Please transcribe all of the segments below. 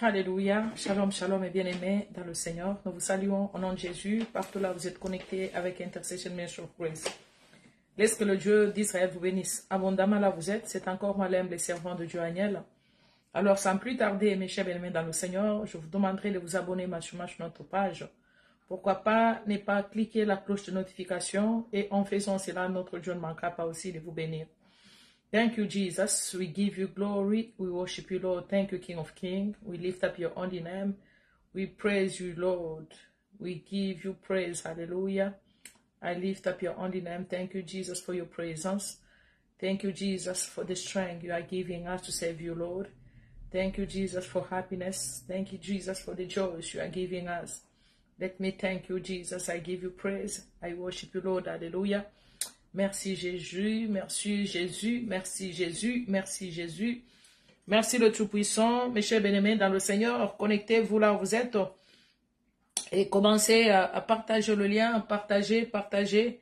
Alléluia, shalom, shalom et bien-aimés dans le Seigneur. Nous vous saluons au nom de Jésus. Partout là, vous êtes connectés avec Intercession Ministry of Grace. Laisse que le Dieu d'Israël vous bénisse. Abondamment là vous êtes, c'est encore moi l'humble servant de Dieu Agnel. Alors sans plus tarder, mes chers bien-aimés dans le Seigneur, je vous demanderai de vous abonner sur notre page. Pourquoi pas ne pas cliquer la cloche de notification et en faisant cela, notre Dieu ne manquera pas aussi de vous bénir. Thank you, Jesus. We give you glory. We worship you, Lord. Thank you, King of Kings. We lift up your holy name. We praise you, Lord. We give you praise. Hallelujah. I lift up your holy name. Thank you, Jesus, for your presence. Thank you, Jesus, for the strength you are giving us to serve you, Lord. Thank you, Jesus, for happiness. Thank you, Jesus, for the joys you are giving us. Let me thank you, Jesus. I give you praise. I worship you, Lord. Hallelujah. Merci Jésus, merci Jésus, merci Jésus, merci Jésus. Merci le Tout-Puissant, mes chers bien-aimés dans le Seigneur. Connectez-vous là où vous êtes et commencez à partager le lien, partager.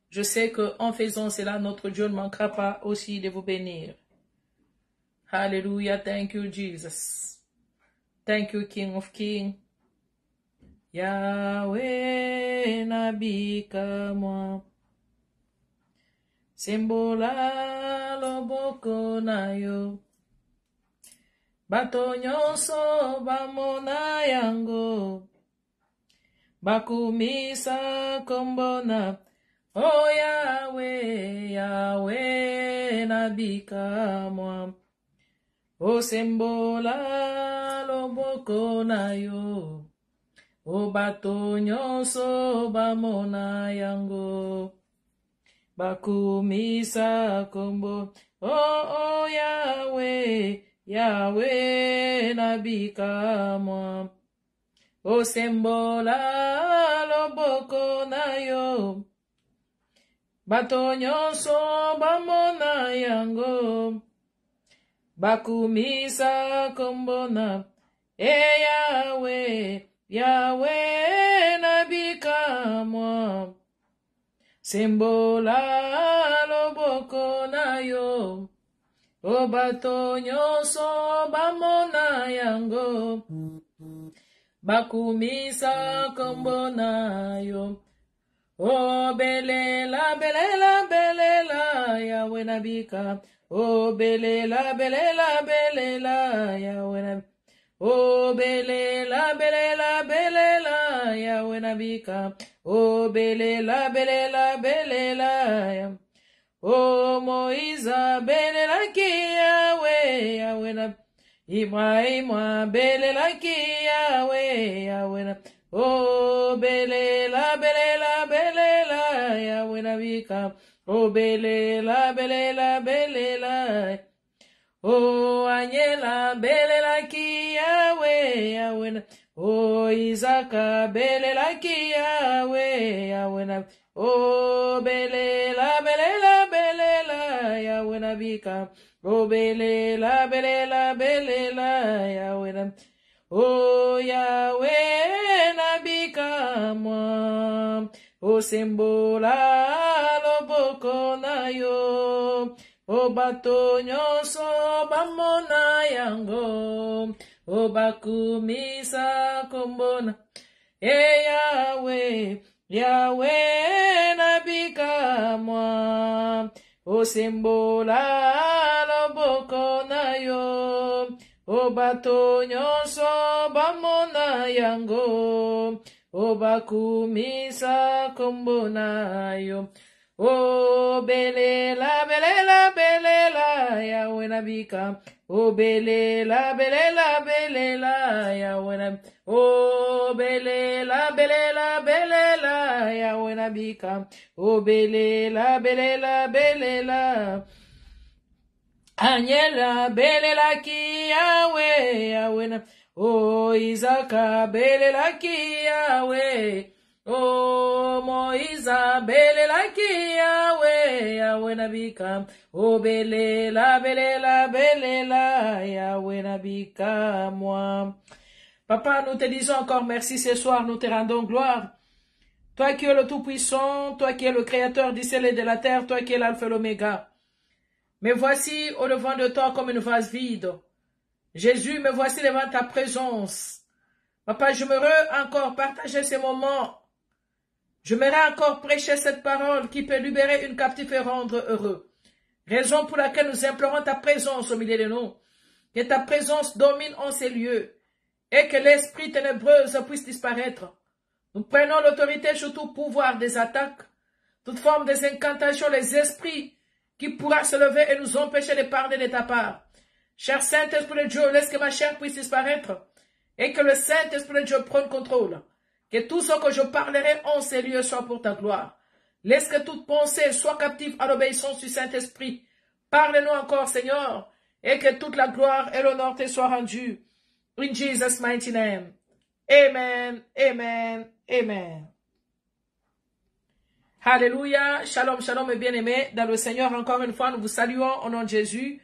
Je sais qu'en faisant cela, notre Dieu ne manquera pas aussi de vous bénir. Hallelujah, thank you Jesus. Thank you King of Kings. Yahweh nabika moi. Sembola loboko na yo. Bato nyonso bamona yango. Bakumisa kombona. Oh Yahweh, Yahweh nabika moi. O sembola loboko na yo. O bato nyonso bamona yango. Bakumisa kombo, oh Yahweh, Yahweh nabika moi. O sembola loboko na yo. Bato nyonso bamona yango. Bakumisa kombo na, Yahweh, Yahweh nabika moi. Sembola loboko na yo. O bato nyonso bamona yango. Bakumisa kombo na yo. O belela, belela, belela, Yahweh nabika. O belela, belela, belela, Yahweh nabika. O belela, belela, belela, Yahweh nabika. O belela, belela, belela. O Moïse, belela ki Yahweh, Yahweh nabika. Ima, belela ki Yahweh, Yahweh nabika. O belela, belela, belela, Yahweh nabika. O belela, belela, belela. O Agnella, belela ki Yahweh, Yahweh. O Isaka, belela ki Yahweh, Yahweh. O belela, belela, belela, Yahweh nabika. O belela, belela, belela, Yahweh. O Yahweh nabika moi. O sembola loboko na yo. O bato nyonso bamona yango. O bakumisa kombona. Yahweh, Yahweh nabika moi. O sembola loboko na yo. O bato nyonso bamona yango. O bakumisa kombona yo. O belela, belela, belela, Yahweh nabika. O belela, belela, belela, Yahweh nabika. O belela, belela, belela, Yahweh nabika. O belela, belela, belela. Agnella, belela ki Yahweh, Yahweh nabika. O Isaka, belela ki Yahweh. O Moïse, belela ki Yahweh, Yahweh nabika. O belela, belela, belela, Yahweh nabika moi. Papa, nous te disons encore merci ce soir, nous te rendons gloire. Toi qui es le Tout-Puissant, toi qui es le Créateur du ciel et de la terre, toi qui es l'Alpha et l'Oméga. Mais voici au devant de toi comme une vase vide. Jésus, me voici devant ta présence. Papa, j'aimerais encore partager ces moments. J'aimerais encore prêcher cette parole qui peut libérer une captive et rendre heureux. Raison pour laquelle nous implorons ta présence au milieu de nous. Que ta présence domine en ces lieux et que l'esprit ténébreuse puisse disparaître. Nous prenons l'autorité sur tout pouvoir des attaques, toute forme des incantations, les esprits qui pourra se lever et nous empêcher de parler de ta part. Cher Saint-Esprit de Dieu, laisse que ma chair puisse disparaître et que le Saint-Esprit de Dieu prenne contrôle. Que tout ce que je parlerai en ces lieux soit pour ta gloire. Laisse que toute pensée soit captive à l'obéissance du Saint-Esprit. Parle-nous encore, Seigneur, et que toute la gloire et l'honneur te soient rendus. In Jesus' mighty name. Amen, amen, amen. Alléluia, shalom, shalom, mes bien-aimés. Dans le Seigneur, encore une fois, nous vous saluons au nom de Jésus.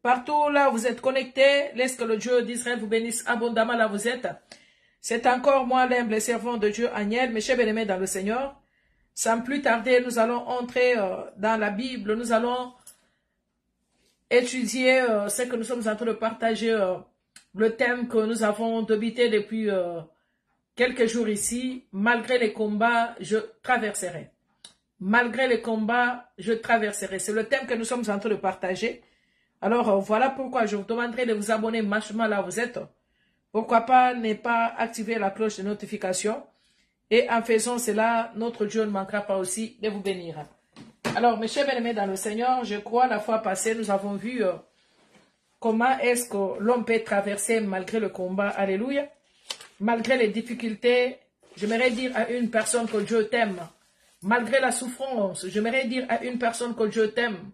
Partout là où vous êtes connectés, laisse que le Dieu d'Israël vous bénisse abondamment là où vous êtes. C'est encore moi, l'humble servant de Dieu, Aniel, mes chers bien-aimés dans le Seigneur. Sans plus tarder, nous allons entrer dans la Bible. Nous allons étudier ce que nous sommes en train de partager, le thème que nous avons débuté depuis quelques jours ici. Malgré les combats, je traverserai. Malgré les combats, je traverserai. C'est le thème que nous sommes en train de partager. Alors, voilà pourquoi je vous demanderai de vous abonner massivement là où vous êtes. Pourquoi pas ne pas activer la cloche de notification. Et en faisant cela, notre Dieu ne manquera pas aussi de vous bénir. Alors, mes chers bien-aimés dans le Seigneur, je crois la fois passée, nous avons vu comment est-ce que l'homme peut traverser malgré le combat. Alléluia. Malgré les difficultés, j'aimerais dire à une personne que Dieu t'aime. Malgré la souffrance, j'aimerais dire à une personne que Dieu t'aime.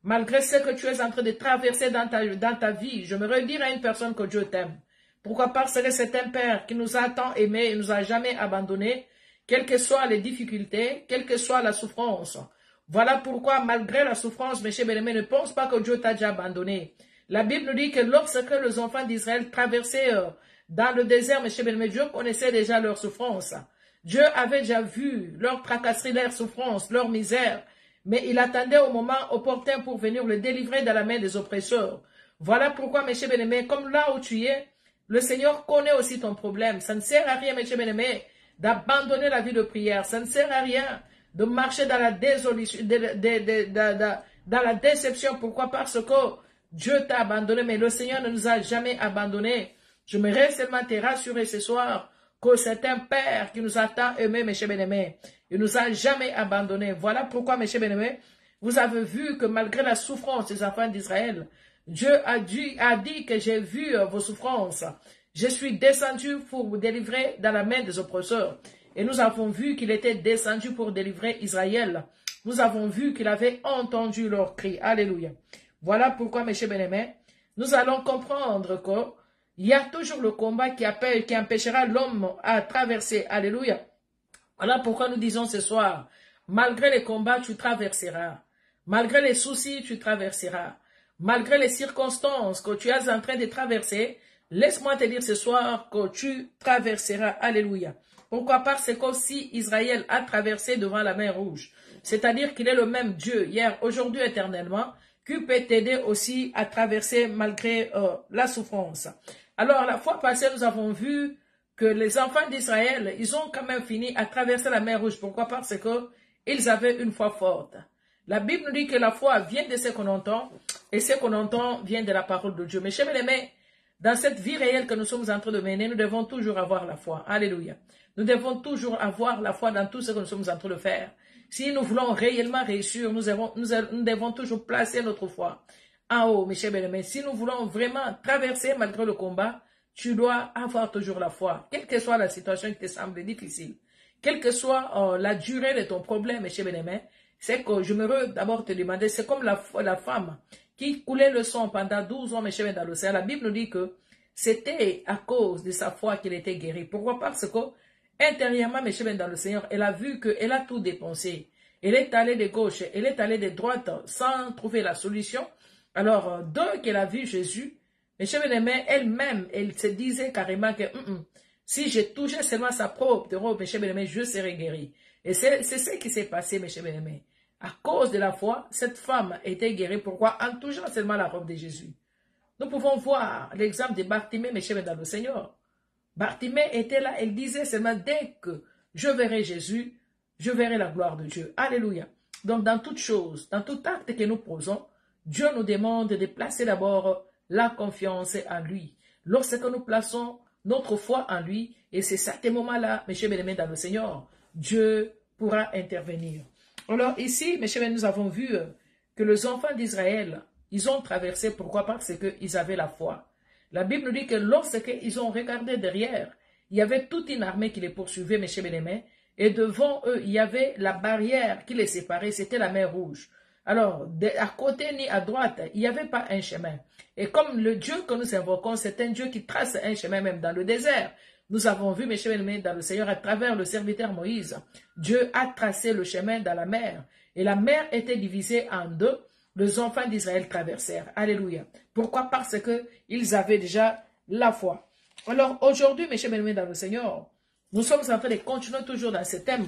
Malgré ce que tu es en train de traverser dans ta vie, j'aimerais dire à une personne que Dieu t'aime. Pourquoi? Parce que c'est un Père qui nous a tant aimés et nous a jamais abandonnés, quelles que soient les difficultés, quelle que soit la souffrance. Voilà pourquoi, malgré la souffrance, mes chers bien-aimés, ne pense pas que Dieu t'a déjà abandonné. La Bible dit que lorsque les enfants d'Israël traversaient dans le désert, mes chers bien-aimés, Dieu connaissait déjà leur souffrance. Dieu avait déjà vu leur tracasserie, leur souffrance, leur misère, mais il attendait au moment opportun pour venir le délivrer de la main des oppresseurs. Voilà pourquoi, mes chers bien-aimés, comme là où tu es, le Seigneur connaît aussi ton problème. Ça ne sert à rien, mes chers bien-aimés, d'abandonner la vie de prière. Ça ne sert à rien de marcher dans la désolution, dans la déception. Pourquoi? Parce que Dieu t'a abandonné, mais le Seigneur ne nous a jamais abandonnés. Je me seulement te rassurer ce soir que c'est un Père qui nous a tant aimés, mes chers bien-aimés. Il ne nous a jamais abandonnés. Voilà pourquoi, mes chers bien-aimés, vous avez vu que malgré la souffrance des enfants d'Israël, Dieu a dit que j'ai vu vos souffrances. Je suis descendu pour vous délivrer dans la main des oppresseurs. Et nous avons vu qu'il était descendu pour délivrer Israël. Nous avons vu qu'il avait entendu leurs cris. Alléluia. Voilà pourquoi, mes chers bien-aimés, nous allons comprendre qu'il y a toujours le combat qui empêchera l'homme à traverser. Alléluia. Voilà pourquoi nous disons ce soir, malgré les combats, tu traverseras. Malgré les soucis, tu traverseras. Malgré les circonstances que tu es en train de traverser, laisse-moi te dire ce soir que tu traverseras. Alléluia. Pourquoi? Parce que si Israël a traversé devant la mer Rouge, c'est-à-dire qu'il est le même Dieu, hier, aujourd'hui, éternellement, qui peut t'aider aussi à traverser malgré la souffrance. Alors, la fois passée, nous avons vu que les enfants d'Israël, ils ont quand même fini à traverser la mer Rouge. Pourquoi? Parce qu'ils avaient une foi forte. La Bible nous dit que la foi vient de ce qu'on entend, et ce qu'on entend vient de la parole de Dieu. Mais chers bien-aimés, dans cette vie réelle que nous sommes en train de mener, nous devons toujours avoir la foi. Alléluia. Nous devons toujours avoir la foi dans tout ce que nous sommes en train de faire. Si nous voulons réellement réussir, nous devons toujours placer notre foi en haut, mes chers bien-aimés. Si nous voulons vraiment traverser malgré le combat, tu dois avoir toujours la foi. Quelle que soit la situation qui te semble difficile, quelle que soit la durée de ton problème, mes chers bien-aimés, c'est que je me d'abord te demander, c'est comme la femme qui coulait le sang pendant 12 ans, mes chers dans l'océan. La Bible nous dit que c'était à cause de sa foi qu'il était guéri. Pourquoi? Parce que intérieurement, mes chers dans le Seigneur, elle a vu qu'elle a tout dépensé. Elle est allée de gauche, elle est allée de droite sans trouver la solution. Alors, dès qu'elle a vu Jésus, mes chers bien-aimés, elle-même, elle se disait carrément que si j'ai touché seulement sa propre robe, mes chers bien-aimés, je serai guéri. Et c'est ce qui s'est passé, mes chers bien-aimés. À cause de la foi, cette femme était guérie. Pourquoi? En touchant seulement la robe de Jésus. Nous pouvons voir l'exemple de Bartimée, mes chers dans le Seigneur. Bartimée était là, elle disait seulement dès que je verrai Jésus, je verrai la gloire de Dieu. Alléluia. Donc dans toute chose, dans tout acte que nous posons, Dieu nous demande de placer d'abord la confiance en lui. Lorsque nous plaçons notre foi en lui, et c'est à ce moment-là, mes chers bien-aimés dans le Seigneur, Dieu pourra intervenir. Alors ici, mes chers bien-aimés, nous avons vu que les enfants d'Israël, ils ont traversé, pourquoi? Parce qu'ils avaient la foi. La Bible nous dit que lorsqu'ils ont regardé derrière, il y avait toute une armée qui les poursuivait, mes chers bien-aimés, et devant eux, il y avait la barrière qui les séparait, c'était la mer Rouge. Alors, à côté ni à droite, il n'y avait pas un chemin. Et comme le Dieu que nous invoquons, c'est un Dieu qui trace un chemin même dans le désert. Nous avons vu, mes chers bien-aimés, dans le Seigneur, à travers le serviteur Moïse, Dieu a tracé le chemin dans la mer. Et la mer était divisée en deux. Les enfants d'Israël traversèrent. Alléluia. Pourquoi? Parce qu'ils avaient déjà la foi. Alors, aujourd'hui, mes chers bien-aimés, dans le Seigneur, nous sommes en train de continuer toujours dans ce thème.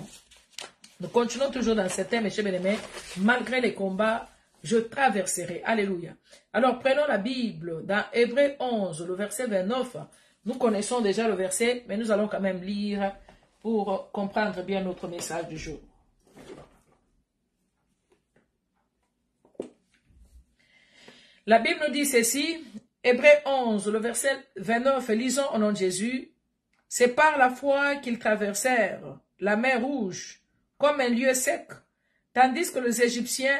Nous continuons toujours dans ce thème, mes chers bien-aimés. Malgré les combats, je traverserai. Alléluia. Alors, prenons la Bible dans Hébreux 11, le verset 29. Nous connaissons déjà le verset, mais nous allons quand même lire pour comprendre bien notre message du jour. La Bible nous dit ceci, Hébreux 11, le verset 29, lisons au nom de Jésus. C'est par la foi qu'ils traversèrent la mer Rouge comme un lieu sec, tandis que les Égyptiens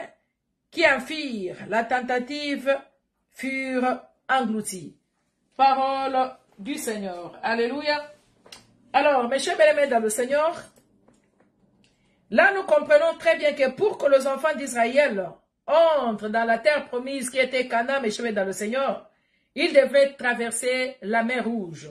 qui en firent la tentative furent engloutis. Parole du Seigneur. Alléluia. Alors, mes chers bien-aimés dans le Seigneur, là nous comprenons très bien que pour que les enfants d'Israël entrent dans la terre promise qui était Canaan, mes chers bien-aimés dans le Seigneur, ils devaient traverser la mer Rouge.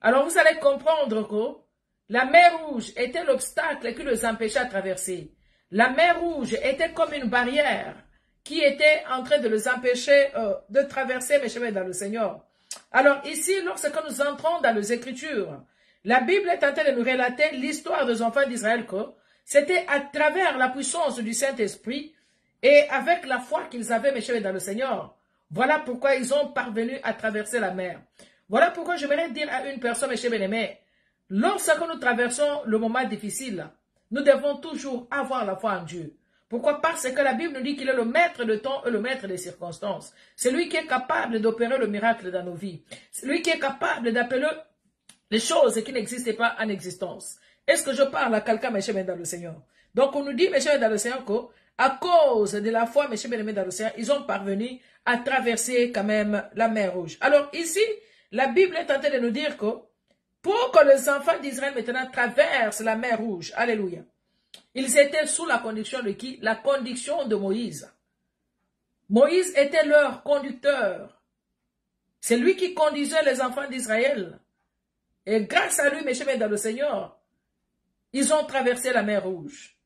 Alors vous allez comprendre que la mer Rouge était l'obstacle qui les empêchait de traverser. La mer Rouge était comme une barrière qui était en train de les empêcher de traverser, mes chers dans le Seigneur. Alors ici, lorsque nous entrons dans les Écritures, la Bible est en train de nous relater l'histoire des enfants d'Israël que c'était à travers la puissance du Saint-Esprit et avec la foi qu'ils avaient, mes chers dans le Seigneur. Voilà pourquoi ils ont parvenu à traverser la mer. Voilà pourquoi j'aimerais dire à une personne, mes chers bien-aimés, lorsque nous traversons le moment difficile, nous devons toujours avoir la foi en Dieu. Pourquoi? Parce que la Bible nous dit qu'il est le maître de temps et le maître des circonstances. C'est lui qui est capable d'opérer le miracle dans nos vies. C'est lui qui est capable d'appeler les choses qui n'existaient pas en existence. Est-ce que je parle à quelqu'un, mes chers bien dans le Seigneur? Donc on nous dit, mes chers dans le Seigneur, qu'à cause de la foi, mes chers bien dans le Seigneur, ils ont parvenu à traverser quand même la mer Rouge. Alors ici, la Bible est en train de nous dire que pour que les enfants d'Israël maintenant traversent la mer Rouge, alléluia, ils étaient sous la conduction de qui? La conduction de Moïse. Moïse était leur conducteur. C'est lui qui conduisait les enfants d'Israël. Et grâce à lui, mes chers dans le Seigneur, ils ont traversé la mer Rouge.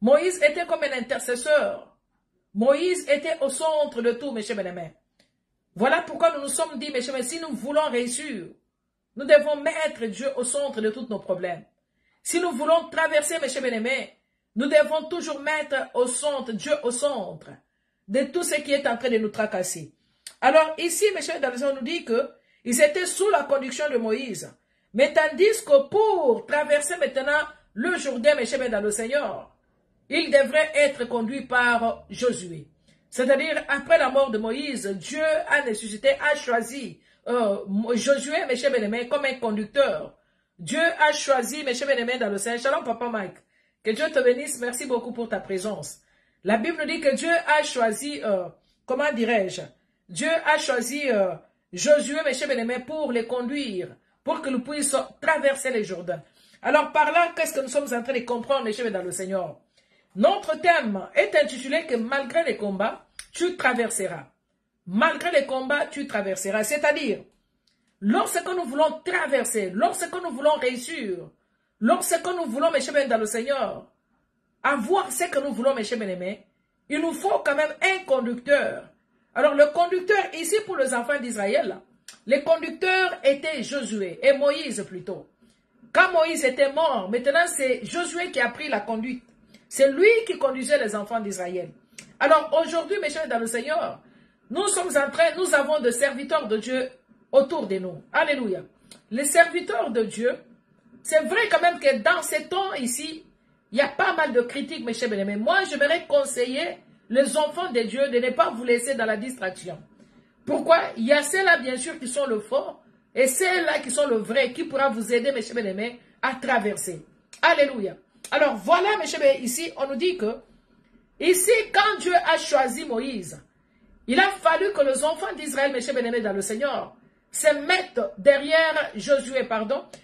Moïse était comme un intercesseur. Moïse était au centre de tout, mes chers bien-aimés. Voilà pourquoi nous nous sommes dit, mes chers, si nous voulons réussir, nous devons mettre Dieu au centre de tous nos problèmes. Si nous voulons traverser, mes chers bien-aimés, nous devons toujours mettre au centre, Dieu au centre de tout ce qui est en train de nous tracasser. Alors ici, mes chers, dans le Seigneur nous dit qu'ils étaient sous la conduction de Moïse. Mais tandis que pour traverser maintenant le Jourdain, mes chers, dans le Seigneur, il devrait être conduit par Josué. C'est-à-dire, après la mort de Moïse, Dieu a ressuscité, a choisi Josué, mes chers bien-aimés, comme un conducteur. Dieu a choisi, mes chers bien-aimés, dans le Seigneur. Shalom, Papa Mike. Que Dieu te bénisse. Merci beaucoup pour ta présence. La Bible nous dit que Dieu a choisi, comment dirais-je, Dieu a choisi Josué, mes chers bien-aimés, pour les conduire, pour que nous puissions traverser les Jourdains. Alors, par là, qu'est-ce que nous sommes en train de comprendre, mes chers dans le Seigneur? Notre thème est intitulé que malgré les combats, tu traverseras. Malgré les combats, tu traverseras. C'est-à-dire, lorsque nous voulons traverser, lorsque nous voulons réussir, lorsque nous voulons, mes chers dans le Seigneur, avoir ce que nous voulons, mes chers bien-aimés, il nous faut quand même un conducteur. Alors, le conducteur ici pour les enfants d'Israël, les conducteurs étaient Josué et Moïse plutôt. Quand Moïse était mort, maintenant c'est Josué qui a pris la conduite. C'est lui qui conduisait les enfants d'Israël. Alors aujourd'hui, mes chers dans le Seigneur, nous avons des serviteurs de Dieu autour de nous. Alléluia. Les serviteurs de Dieu, c'est vrai quand même que dans ces temps ici, il y a pas mal de critiques, mes chers bien-aimés. Moi, je voudrais conseiller les enfants de Dieu de ne pas vous laisser dans la distraction. Pourquoi? Il y a ceux-là, bien sûr, qui sont le faux, et ceux-là qui sont le vrai, qui pourra vous aider, mes chers bien-aimés, à traverser. Alléluia. Alors, voilà, mes chers bien-aimés, ici, on nous dit que, ici, quand Dieu a choisi Moïse, il a fallu que les enfants d'Israël, mes chers bien-aimés, dans le Seigneur, se mettent derrière Josué,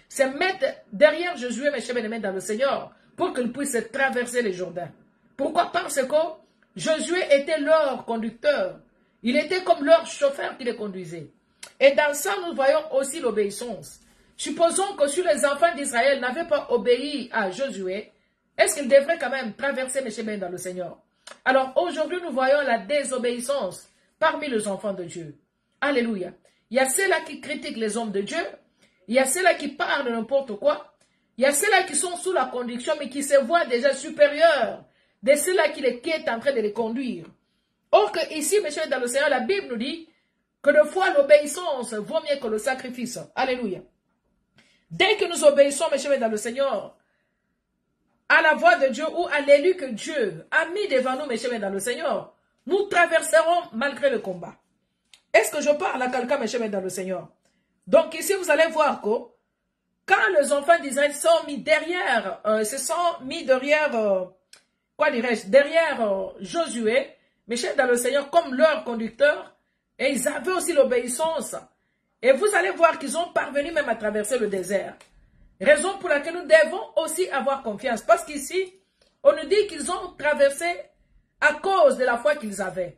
se mettent derrière Josué, mes chers bien-aimés, dans le Seigneur, pour qu'ils puissent traverser le Jourdain. Pourquoi? Parce que Josué était leur conducteur. Il était comme leur chauffeur qui les conduisait. Et dans ça, nous voyons aussi l'obéissance. Supposons que si les enfants d'Israël n'avaient pas obéi à Josué, est-ce qu'ils devraient quand même traverser mes chemins dans le Seigneur? Alors aujourd'hui, nous voyons la désobéissance parmi les enfants de Dieu. Alléluia. Il y a ceux-là qui critiquent les hommes de Dieu. Il y a ceux-là qui parlent de n'importe quoi. Il y a ceux-là qui sont sous la conduction, mais qui se voient déjà supérieurs de ceux-là qui est en train de les conduire. Or que ici, mes chers, dans le Seigneur, la Bible nous dit que de fois l'obéissance vaut mieux que le sacrifice. Alléluia. Dès que nous obéissons, mes chers, dans le Seigneur, à la voix de Dieu ou à l'élu que Dieu a mis devant nous, mes chers, dans le Seigneur, nous traverserons malgré le combat. Est-ce que je parle à quelqu'un, mes chers, dans le Seigneur? Donc ici, vous allez voir que quand les enfants d'Israël sont mis derrière, derrière Josué, mes chers dans le Seigneur, comme leur conducteur, et ils avaient aussi l'obéissance. Et vous allez voir qu'ils ont parvenu même à traverser le désert. Raison pour laquelle nous devons aussi avoir confiance. Parce qu'ici, on nous dit qu'ils ont traversé à cause de la foi qu'ils avaient.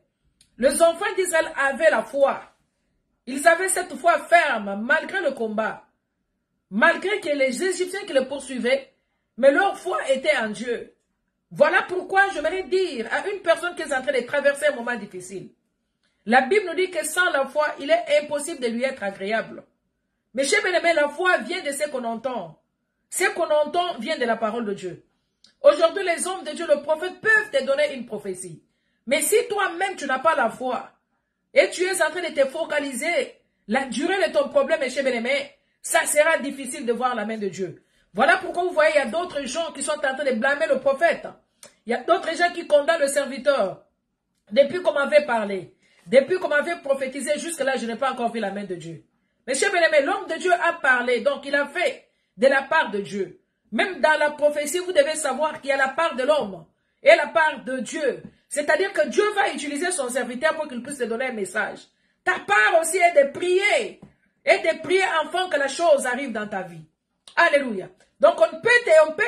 Les enfants d'Israël avaient la foi. Ils avaient cette foi ferme, malgré le combat. Malgré que les Égyptiens qui les poursuivaient, mais leur foi était en Dieu. Voilà pourquoi je voudrais dire à une personne qui est en train de traverser un moment difficile. La Bible nous dit que sans la foi, il est impossible de lui être agréable. Mais chers bien-aimés, la foi vient de ce qu'on entend. Ce qu'on entend vient de la parole de Dieu. Aujourd'hui, les hommes de Dieu, le prophète, peuvent te donner une prophétie. Mais si toi-même, tu n'as pas la foi, et tu es en train de te focaliser, la durée de ton problème, mes chers bien-aimés, ça sera difficile de voir la main de Dieu. Voilà pourquoi vous voyez, il y a d'autres gens qui sont en train de blâmer le prophète. Il y a d'autres gens qui condamnent le serviteur. Depuis qu'on m'avait parlé, depuis qu'on m'avait prophétisé, jusque-là, je n'ai pas encore vu la main de Dieu. Mais chers bien-aimés, l'homme de Dieu a parlé, donc il a fait de la part de Dieu. Même dans la prophétie, vous devez savoir qu'il y a la part de l'homme et la part de Dieu. C'est-à-dire que Dieu va utiliser son serviteur pour qu'il puisse te donner un message. Ta part aussi est de prier. Et de prier afin que la chose arrive dans ta vie. Alléluia. Donc on peut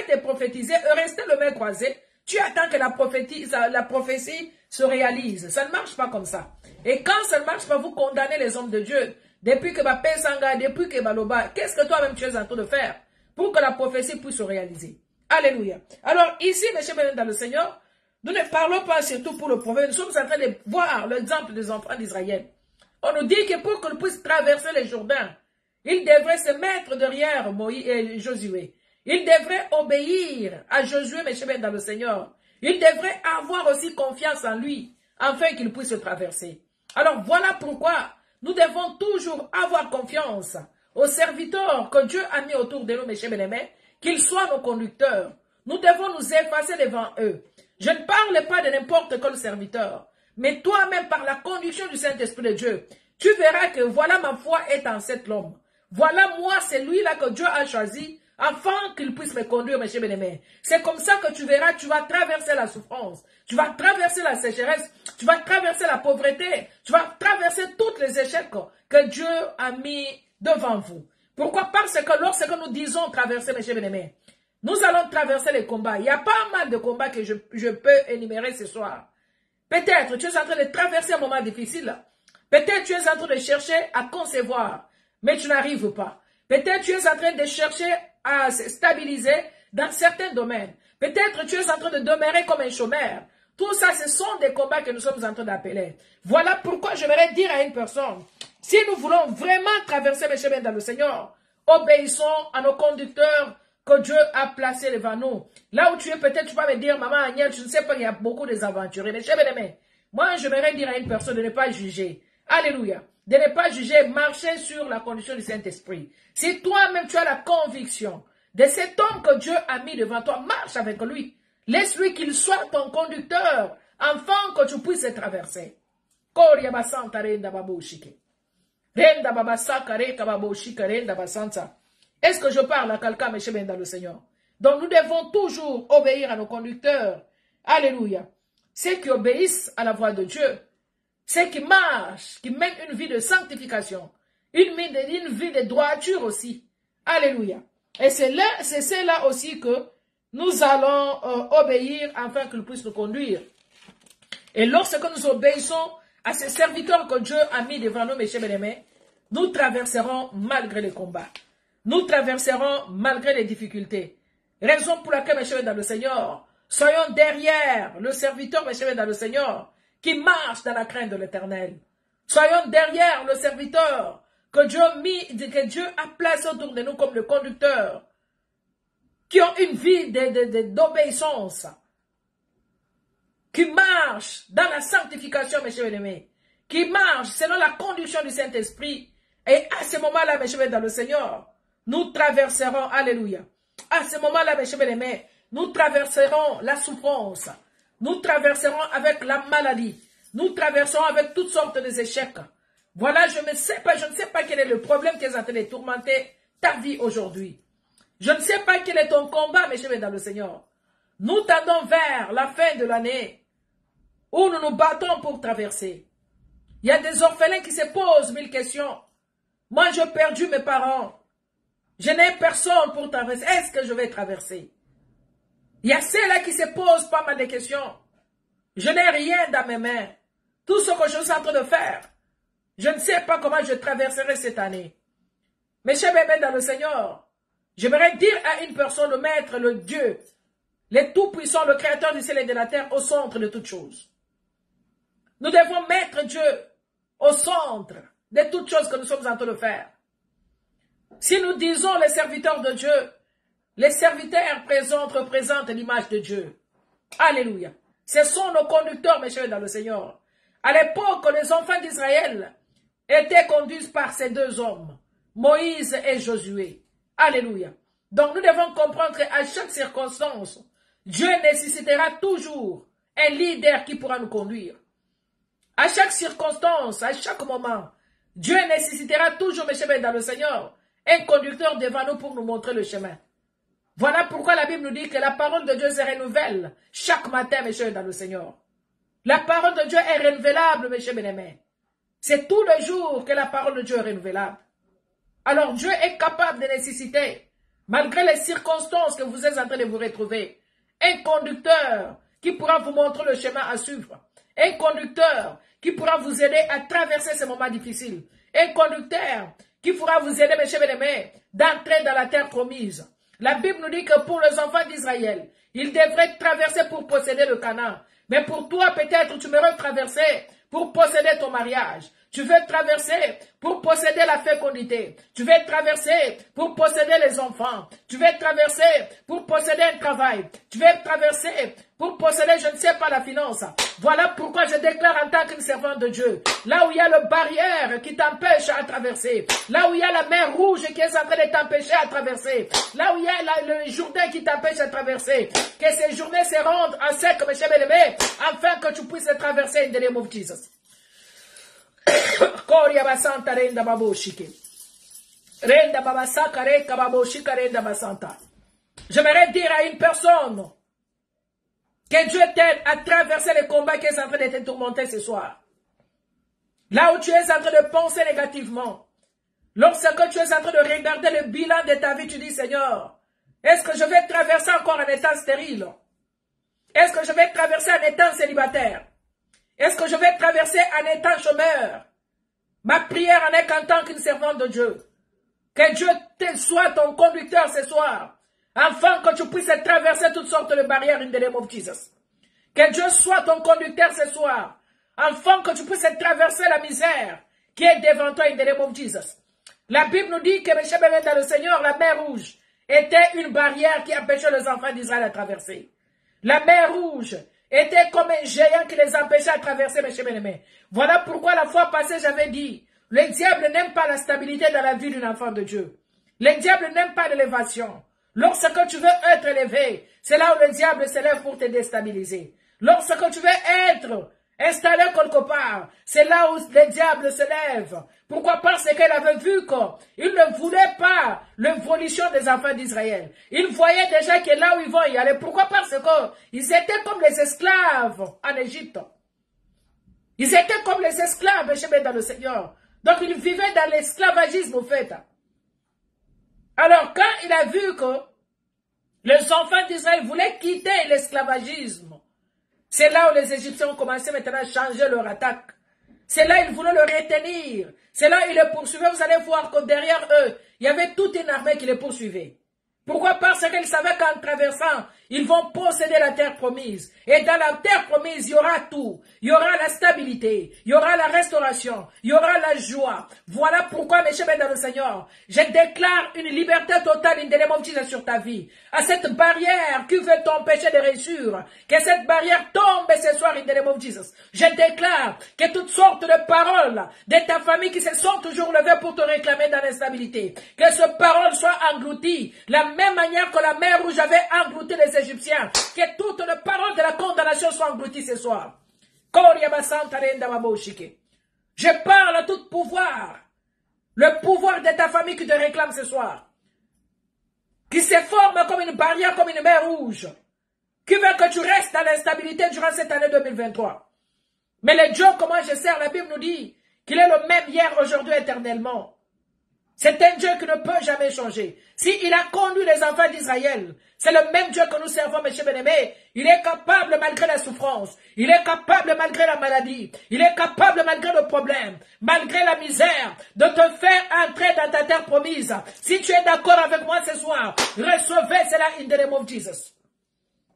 te prophétiser et rester le main croisé. Tu attends que la prophétie se réalise. Ça ne marche pas comme ça. Et quand ça ne marche pas, vous condamnez les hommes de Dieu. Depuis que ma Pesanga, depuis que Baloba, qu'est-ce que toi-même tu es en train de faire pour que la prophétie puisse se réaliser? Alléluia. Alors ici, mes chers bien-aimés dans le Seigneur, nous ne parlons pas surtout pour le prophète. Nous sommes en train de voir l'exemple des enfants d'Israël. On nous dit que pour qu'ils puissent traverser le Jourdain, ils devraient se mettre derrière Moïse et Josué. Ils devraient obéir à Josué, mes chers dans le Seigneur. Ils devraient avoir aussi confiance en lui, afin qu'il puisse se traverser. Alors voilà pourquoi nous devons toujours avoir confiance aux serviteurs que Dieu a mis autour de nous, mes chers bien-aimés, qu'ils soient nos conducteurs. Nous devons nous effacer devant eux. Je ne parle pas de n'importe quel serviteur. Mais toi-même, par la conduction du Saint-Esprit de Dieu, tu verras que voilà ma foi est en cet homme. Voilà moi, c'est lui-là que Dieu a choisi afin qu'il puisse me conduire, mes chers bien-aimés. C'est comme ça que tu verras, tu vas traverser la souffrance, tu vas traverser la sécheresse, tu vas traverser la pauvreté, tu vas traverser tous les échecs que Dieu a mis devant vous. Pourquoi? Parce que lorsque nous disons traverser, mes chers bien-aimés, nous allons traverser les combats. Il y a pas mal de combats que je peux énumérer ce soir. Peut-être tu es en train de traverser un moment difficile. Peut-être tu es en train de chercher à concevoir, mais tu n'arrives pas. Peut-être tu es en train de chercher à se stabiliser dans certains domaines. Peut-être tu es en train de demeurer comme un chômeur. Tout ça, ce sont des combats que nous sommes en train d'appeler. Voilà pourquoi je voudrais dire à une personne, si nous voulons vraiment traverser les chemins dans le Seigneur, obéissons à nos conducteurs que Dieu a placés devant nous. Là où tu es, peut-être tu vas me dire, maman Agnès, je ne sais pas, il y a beaucoup des aventuriers. Mais chers bien-aimés, Moi, j'aimerais dire à une personne de ne pas juger. Alléluia. De ne pas juger, marcher sur la condition du Saint-Esprit. Si toi-même tu as la conviction de cet homme que Dieu a mis devant toi, marche avec lui. Laisse-lui qu'il soit ton conducteur, afin que tu puisses traverser. Est-ce que je parle à quelqu'un, mes chemins dans le Seigneur? Donc nous devons toujours obéir à nos conducteurs. Alléluia. Ceux qui obéissent à la voix de Dieu, ceux qui marchent, qui mènent une vie de sanctification, une vie de droiture aussi. Alléluia. Et c'est là aussi que nous allons obéir afin qu'ils puissent nous conduire. Et lorsque nous obéissons à ces serviteurs que Dieu a mis devant nous, mes chers bien-aimés, nous traverserons malgré les combats. Nous traverserons malgré les difficultés. Raison pour laquelle, mes chers dans le Seigneur, soyons derrière le serviteur, mes chers dans le Seigneur, qui marche dans la crainte de l'Éternel. Soyons derrière le serviteur que Dieu a placé autour de nous comme le conducteur, qui ont une vie d'obéissance, qui marche dans la sanctification, mes chers aimés, qui marche selon la conduction du Saint-Esprit. Et à ce moment-là, mes chers dans le Seigneur, nous traverserons, alléluia. À ce moment-là, mes chers aimés, nous traverserons la souffrance. Nous traverserons avec la maladie. Nous traverserons avec toutes sortes d'échecs. Voilà, je ne sais pas quel est le problème qui est en train de tourmenter ta vie aujourd'hui. Je ne sais pas quel est ton combat, mes chers dans le Seigneur. Nous tendons vers la fin de l'année où nous nous battons pour traverser. Il y a des orphelins qui se posent 1000 questions. Moi, j'ai perdu mes parents. Je n'ai personne pour traverser. Est-ce que je vais traverser? Il y a ceux-là qui se posent pas mal de questions. Je n'ai rien dans mes mains. Tout ce que je suis en train de faire, je ne sais pas comment je traverserai cette année. Mes chers bébés dans le Seigneur, j'aimerais dire à une personne de mettre le Dieu, le Tout-Puissant, le Créateur du ciel et de la terre, au centre de toutes choses. Nous devons mettre Dieu au centre de toutes choses que nous sommes en train de faire. Si nous disons les serviteurs de Dieu, les serviteurs représentent l'image de Dieu. Alléluia. Ce sont nos conducteurs, mes chers dans le Seigneur. À l'époque, les enfants d'Israël étaient conduits par ces deux hommes, Moïse et Josué. Alléluia. Donc nous devons comprendre qu'à chaque circonstance, Dieu nécessitera toujours un leader qui pourra nous conduire. À chaque circonstance, à chaque moment, Dieu nécessitera toujours, mes chers dans le Seigneur, un conducteur devant nous pour nous montrer le chemin. Voilà pourquoi la Bible nous dit que la parole de Dieu se renouvelle chaque matin, mes chers dans le Seigneur. La parole de Dieu est renouvelable, mes chers bien-aimés. C'est tous les jours que la parole de Dieu est renouvelable. Alors Dieu est capable de nécessiter, malgré les circonstances que vous êtes en train de vous retrouver, un conducteur qui pourra vous montrer le chemin à suivre. Un conducteur qui pourra vous aider à traverser ces moments difficiles. Un conducteur qui pourra vous aider, mes chers bien-aimés, d'entrer dans la terre promise. La Bible nous dit que pour les enfants d'Israël, ils devraient traverser pour posséder le Canaan. Mais pour toi, peut-être, tu veux traverser pour posséder ton mariage. Tu veux traverser pour posséder la fécondité. Tu veux traverser pour posséder les enfants. Tu veux traverser pour posséder un travail. Tu veux traverser pour posséder, je ne sais pas, la finance. Voilà pourquoi je déclare en tant qu'une servante de Dieu, là où il y a le barrière qui t'empêche à traverser, là où il y a la mer rouge qui est en train de t'empêcher à traverser, là où il y a le Jourdain qui t'empêche à traverser, que ces journées se rendent en sec, mes chers bien-aimés, afin que tu puisses traverser in the name of Jesus. J'aimerais dire à une personne que Dieu t'aide à traverser les combats qui est en train de te tourmenter ce soir. Là où tu es en train de penser négativement, lorsque tu es en train de regarder le bilan de ta vie, tu dis, Seigneur, est-ce que je vais traverser encore en étant stérile? Est-ce que je vais traverser en étant célibataire? Est-ce que je vais traverser en étant chômeur? Ma prière en est qu'en tant qu'une servante de Dieu, que Dieu soit ton conducteur ce soir, afin que tu puisses traverser toutes sortes de barrières in the name of Jesus. Que Dieu soit ton conducteur ce soir, afin que tu puisses traverser la misère qui est devant toi in the name of Jesus. La Bible nous dit que, mes chers bien-aimés dans le Seigneur, la mer rouge était une barrière qui empêchait les enfants d'Israël à traverser. La mer rouge était comme un géant qui les empêchait de traverser, mes chers bien-aimés. Voilà pourquoi la fois passée, j'avais dit, le diable n'aime pas la stabilité dans la vie d'un enfant de Dieu. Le diable n'aime pas l'élévation. Lorsque tu veux être élevé, c'est là où le diable s'élève pour te déstabiliser. Lorsque tu veux être installé quelque part, c'est là où le diable se lève. Pourquoi? Parce qu'il avait vu qu'il ne voulait pas l'évolution des enfants d'Israël. Il voyait déjà que là où ils vont y aller. Pourquoi? Parce qu'ils étaient comme les esclaves en Égypte. Ils étaient comme les esclaves chez dans le Seigneur. Donc ils vivaient dans l'esclavagisme au fait. Alors quand il a vu que les enfants d'Israël voulaient quitter l'esclavagisme, c'est là où les Égyptiens ont commencé maintenant à changer leur attaque. C'est là où ils voulaient le retenir. C'est là où ils les poursuivaient. Vous allez voir que derrière eux, il y avait toute une armée qui les poursuivait. Pourquoi? Parce qu'ils savaient qu'en traversant, ils vont posséder la terre promise. Et dans la terre promise, il y aura tout. Il y aura la stabilité, il y aura la restauration, il y aura la joie. Voilà pourquoi, mes chers dans le Seigneur, je déclare une liberté totale in the name of Jesus sur ta vie. À cette barrière qui veut t'empêcher de réussir, que cette barrière tombe ce soir in the name of Jesus. Je déclare que toutes sortes de paroles de ta famille qui se sont toujours levées pour te réclamer dans l'instabilité, que ces paroles soient englouties, la même manière que la mer Rouge avait englouti les Égyptiens, que toutes les paroles de la condamnation soient englouties ce soir. Je parle à tout pouvoir, le pouvoir de ta famille qui te réclame ce soir, qui se forme comme une barrière, comme une mer rouge, qui veut que tu restes dans l'instabilité durant cette année 2023. Mais le Dieu, comment je sers, la Bible nous dit qu'il est le même hier, aujourd'hui, éternellement. C'est un Dieu qui ne peut jamais changer. S'il a conduit les enfants d'Israël, c'est le même Dieu que nous servons, mes chers bien-aimés. Il est capable malgré la souffrance. Il est capable malgré la maladie. Il est capable malgré le problème, malgré la misère, de te faire entrer dans ta terre promise. Si tu es d'accord avec moi ce soir, recevez cela in the name of Jesus.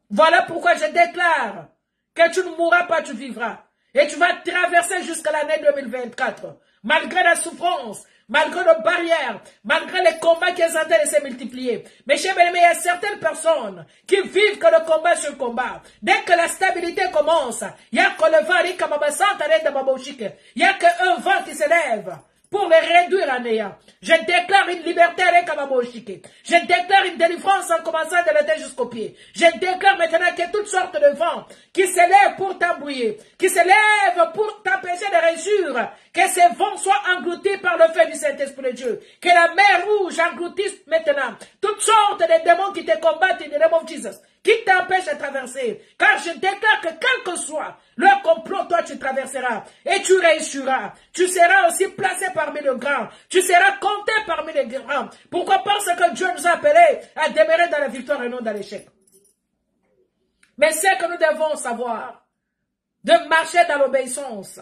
Voilà pourquoi je déclare que tu ne mourras pas, tu vivras. Et tu vas traverser jusqu'à l'année 2024. Malgré la souffrance, malgré les barrières, malgré les combats qui sont en train de se multiplier. Mais chers bien-aimés, il y a certaines personnes qui vivent que le combat sur le combat. Dès que la stabilité commence, il n'y a que le vent, il n'y a qu'un vent qui s'élève pour les réduire à néant. Je déclare une liberté avec Kamaboshike. Je déclare une délivrance en commençant de la tête jusqu'au pied. Je déclare maintenant que toutes sortes de vents qui s'élèvent pour t'embrouiller, qui s'élèvent pour t'empêcher de réussir, que ces vents soient engloutis par le feu du Saint-Esprit de Dieu. Que la mer rouge engloutisse maintenant toutes sortes de démons qui te combattent in the name of Jesus, qui t'empêchent de traverser. Car je déclare que quel que soit le complot, toi tu traverseras et tu réussiras. Tu seras aussi placé parmi les grands. Tu seras compté parmi les grands. Pourquoi? Parce que Dieu nous a appelés à demeurer dans la victoire et non dans l'échec. Mais c'est que nous devons savoir de marcher dans l'obéissance,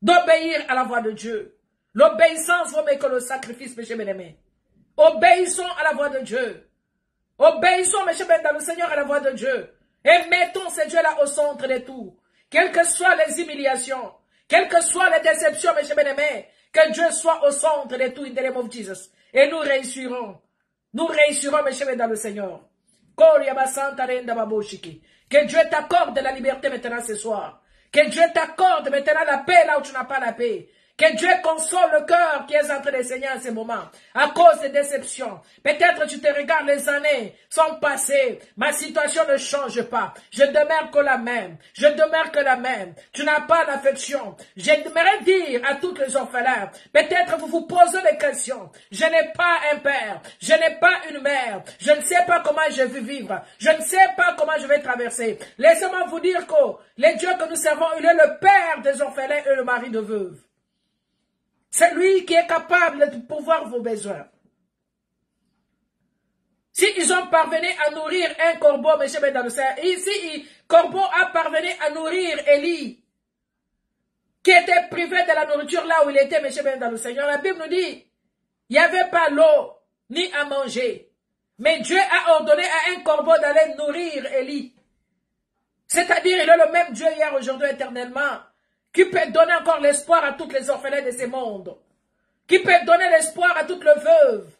d'obéir à la voix de Dieu. L'obéissance vaut mieux que le sacrifice, mes chers bien-aimés. Obéissons à la voix de Dieu. Obéissons, mes chers bien, dans le Seigneur, à la voix de Dieu. Et mettons ce Dieu-là au centre de tout. Quelles que soient les humiliations, quelles que soient les déceptions, mes chers bien-aimés, que Dieu soit au centre de tout, in the name of Jesus. Et nous réussirons. Nous réussirons, mes chers bien, dans le Seigneur. Que Dieu t'accorde la liberté maintenant ce soir. Que Dieu t'accorde maintenant la paix là où tu n'as pas la paix. Que Dieu console le cœur qui est en train de saigner en ce moment, à cause des déceptions. Peut-être tu te regardes, les années sont passées, ma situation ne change pas. Je demeure que la même, je demeure que la même. Tu n'as pas d'affection. J'aimerais dire à tous les orphelins, peut-être vous vous posez des questions. Je n'ai pas un père, je n'ai pas une mère, je ne sais pas comment je vais vivre, je ne sais pas comment je vais traverser. Laissez-moi vous dire que le Dieu que nous servons, il est le père des orphelins et le mari de veuves. C'est lui qui est capable de pourvoir vos besoins. Si ils ont parvenu à nourrir un corbeau, M. Bendaloussa, ici, corbeau a parvenu à nourrir Élie, qui était privé de la nourriture là où il était, M. Bendaloussa. La Bible nous dit, il n'y avait pas l'eau, ni à manger. Mais Dieu a ordonné à un corbeau d'aller nourrir Élie. C'est-à-dire, il est le même Dieu hier, aujourd'hui, éternellement, qui peut donner encore l'espoir à toutes les orphelins de ce monde, qui peut donner l'espoir à toutes les veuves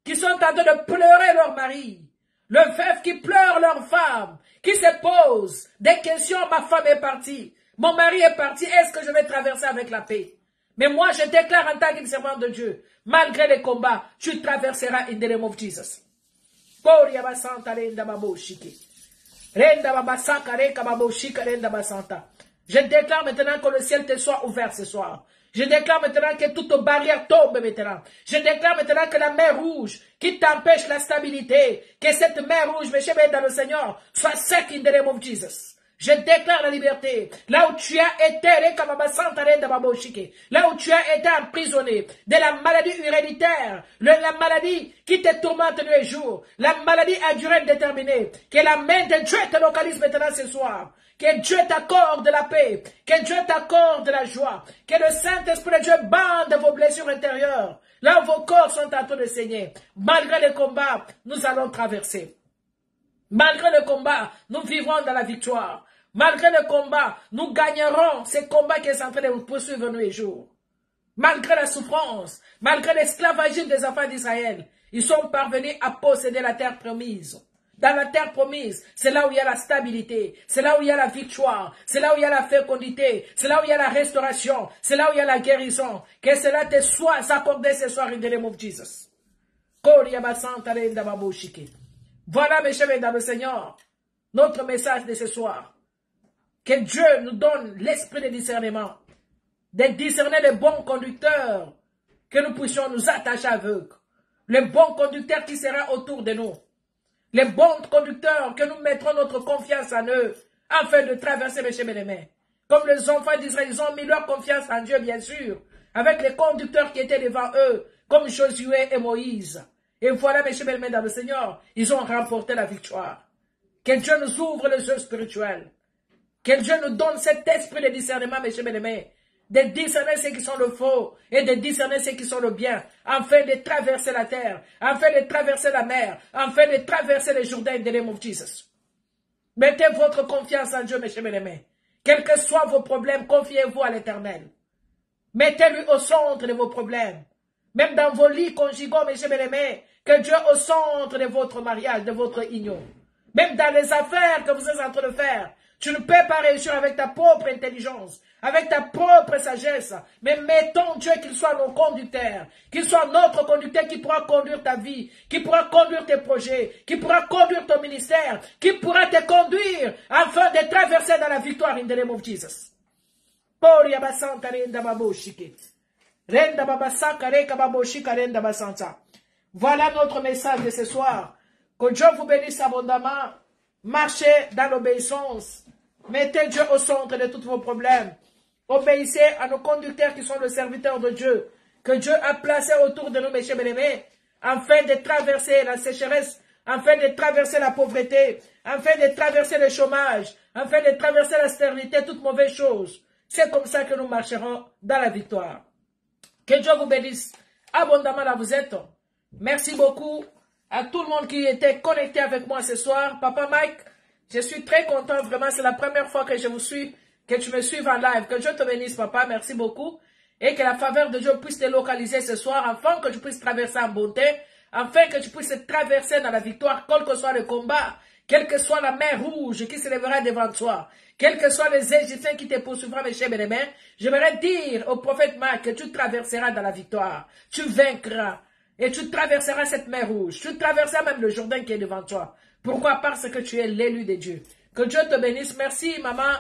qui sont en train de pleurer leur mari, le veuf qui pleure leur femme, femmes qui se posent des questions. Ma femme est partie, mon mari est parti, est-ce que je vais traverser avec la paix? Mais moi, je déclare en tant que servant de Dieu, malgré les combats, tu traverseras in the name of Jesus. Je déclare maintenant que le ciel te soit ouvert ce soir. Je déclare maintenant que toute barrière tombe maintenant. Je déclare maintenant que la mer rouge qui t'empêche la stabilité, que cette mer rouge, mes chers dans le Seigneur, soit sec in the name of Jesus. Je déclare la liberté. Là où tu as été, là où tu as été emprisonné de la maladie héréditaire, la maladie qui te tourmente nuit et jour, la maladie à durée indéterminée, que la main de Dieu te localise maintenant ce soir. Que Dieu t'accorde la paix, que Dieu t'accorde la joie, que le Saint-Esprit de Dieu bande vos blessures intérieures, là où vos corps sont en train de saigner. Malgré le combat, nous allons traverser. Malgré le combat, nous vivrons dans la victoire. Malgré le combat, nous gagnerons ce combat qui est en train de nous poursuivre nuit et jour. Malgré la souffrance, malgré l'esclavagisme des enfants d'Israël, ils sont parvenus à posséder la terre promise. Dans la terre promise, c'est là où il y a la stabilité, c'est là où il y a la victoire, c'est là où il y a la fécondité, c'est là où il y a la restauration, c'est là où il y a la guérison. Que cela te soit accordé ce soir in the name of Jesus. Voilà, mes chers dans le Seigneur, notre message de ce soir. Que Dieu nous donne l'esprit de discernement, de discerner les bons conducteurs, que nous puissions nous attacher à eux, les bons conducteurs qui seront autour de nous. Les bons conducteurs, que nous mettrons notre confiance en eux, afin de traverser mes chemins. Comme les enfants d'Israël, ils ont mis leur confiance en Dieu, bien sûr, avec les conducteurs qui étaient devant eux, comme Josué et Moïse. Et voilà, mes chemins dans le Seigneur, ils ont remporté la victoire. Que Dieu nous ouvre les yeux spirituels. Que Dieu nous donne cet esprit de discernement, mes chemins, de discerner ceux qui sont le faux et de discerner ceux qui sont le bien, afin de traverser la terre, afin de traverser la mer, afin de traverser le Jourdain in the name of Jesus. Mettez votre confiance en Dieu, mes chers bien-aimés. Quels que soient vos problèmes, confiez-vous à l'Éternel. Mettez-lui au centre de vos problèmes. Même dans vos lits conjugaux, mes chers bien-aimés, que Dieu au centre de votre mariage, de votre union. Même dans les affaires que vous êtes en train de faire, tu ne peux pas réussir avec ta propre intelligence, avec ta propre sagesse. Mais mettons Dieu qu'il soit nos conducteurs, qu'il soit notre conducteur qui pourra conduire ta vie, qui pourra conduire tes projets, qui pourra conduire ton ministère, qui pourra te conduire afin de traverser dans la victoire in the name of Jesus. Voilà notre message de ce soir. Que Dieu vous bénisse abondamment. Marchez dans l'obéissance. Mettez Dieu au centre de tous vos problèmes. Obéissez à nos conducteurs qui sont les serviteurs de Dieu, que Dieu a placés autour de nous, mes chers bien-aimés, afin de traverser la sécheresse, afin de traverser la pauvreté, afin de traverser le chômage, afin de traverser la stérilité, toutes mauvaises choses. C'est comme ça que nous marcherons dans la victoire. Que Dieu vous bénisse abondamment là vous êtes. Merci beaucoup à tout le monde qui était connecté avec moi ce soir. Papa Mike, je suis très content, vraiment, c'est la première fois que je vous suis, que tu me suives en live. Que Dieu te bénisse, papa, merci beaucoup. Et que la faveur de Dieu puisse te localiser ce soir, afin que tu puisses traverser en bonté, afin que tu puisses traverser dans la victoire, quel que soit le combat, quelle que soit la mer rouge qui se lèvera devant toi, quels que soient les Égyptiens qui te poursuivront, mes chers bien-aimés, j'aimerais dire au prophète Marc que tu traverseras dans la victoire, tu vaincras, et tu traverseras cette mer rouge, tu traverseras même le Jourdain qui est devant toi. Pourquoi? Parce que tu es l'élu de Dieu. Que Dieu te bénisse. Merci, maman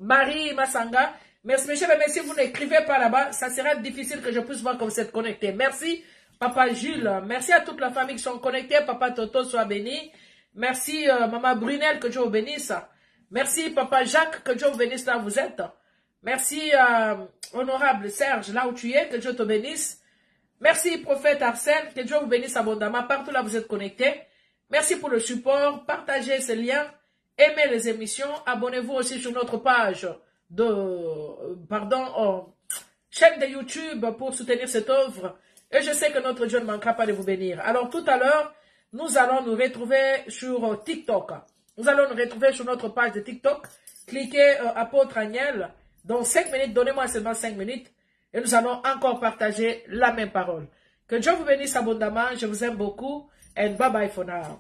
Marie Massanga. Merci, mes chers, mais si vous n'écrivez pas là-bas, ça sera difficile que je puisse voir que vous êtes connectés. Merci, papa Jules. Merci à toute la famille qui sont connectées. Papa Toto, soit béni. Merci, maman Brunel, que Dieu vous bénisse. Merci, papa Jacques, que Dieu vous bénisse là où vous êtes. Merci, honorable Serge, là où tu es, que Dieu te bénisse. Merci, prophète Arsène, que Dieu vous bénisse abondamment partout là où vous êtes connectés. Merci pour le support, partagez ce lien, aimez les émissions, abonnez-vous aussi sur notre page de, chaîne de YouTube pour soutenir cette œuvre. Et je sais que notre Dieu ne manquera pas de vous bénir. Alors tout à l'heure, nous allons nous retrouver sur TikTok. Nous allons nous retrouver sur notre page de TikTok. Cliquez apôtre Agnel. Dans 5 minutes, donnez-moi seulement 5 minutes. Et nous allons encore partager la même parole. Que Dieu vous bénisse abondamment. Je vous aime beaucoup. And bye bye for now.